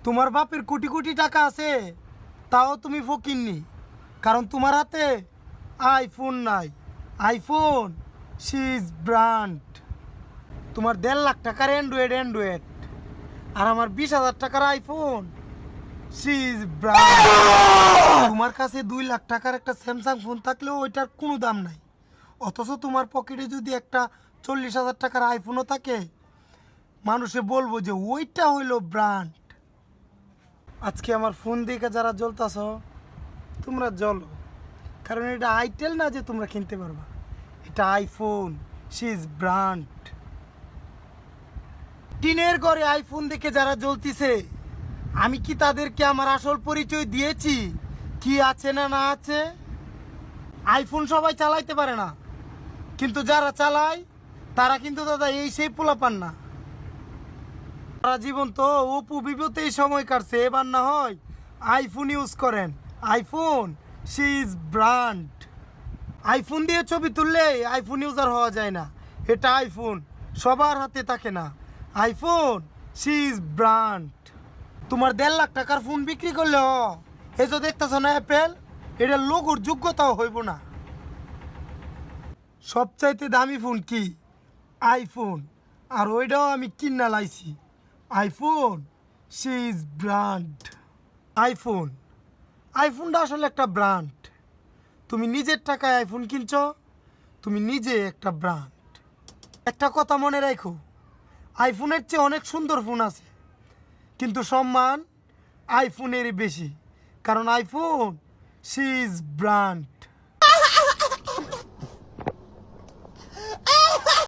তোমার বাপের কোটি কোটি টাকা আছে, তাও তুমি ফকিরনি, কারণ তোমার হাতে আইফোন নাই। IPhone C is brand. তোমার 1.5 লাখ টাকার অ্যান্ড্রয়েড, আর আমার 20,000 টাকার আইফোন সি ইজ ব্র্যান্ড। তোমার কাছে 2 লাখ টাকার একটা স্যামসাং ফোন থাকলেও ওইটার কোনো দাম নাই, অথচ তোমার পকেটে যদি একটা 40,000 টাকার আইফোনও থাকে, মানুষে বলবো যে ওইটা হইলো ব্র্যান্ড। আজকে আমার ফোন দেখে যারা জ্বলতাছ, তোমরা জ্বলো, কারণ এটা আইটেল না যে তোমরা কিনতে পারবা, এটা আইফোন, সি ইজ ব্র্যান্ড। টিনের ঘরে আইফোন দেখে যারা জ্বলতিছে, আমি কি তাদেরকে আমার আসল পরিচয় দিয়েছি, কি আছে না না আছে? আইফোন সবাই চালাইতে পারে না, কিন্তু যারা চালায় তারা কিন্তু দাদা এই সেই পোলাপান না। সারা জীবন তো অপু বিপতেই সময় কাটছে, এবার না হয় আইফোন ইউজ করেন। IPhone C is brand. IPhone দিয়ে ছবি তুললে আইফোন ইউজার হওয়া যায় না, এটা আইফোন সবার হাতে থাকে না। IPhone C is brand. তোমার 1.5 লাখ টাকার ফোন বিক্রি করলে এই যে দেখতেছ না অ্যাপেল, এটা লোগোর যোগ্যতাও হইব না। সবচাইতে দামি ফোন কি? আইফোন, আর ওইটাও আমি কিনা লাইছি। IPhone C is brand. IPhone, আইফোনটা আসলে একটা ব্র্যান্ড। তুমি নিজের টাকায় আইফোন কিনছ, তুমি নিজে একটা ব্র্যান্ড। একটা কথা মনে রাখো, আইফোনের চেয়ে অনেক সুন্দর ফোন আছে, কিন্তু সম্মান আইফোনেরই বেশি, কারণ আইফোন সি ইজ ব্র্যান্ড।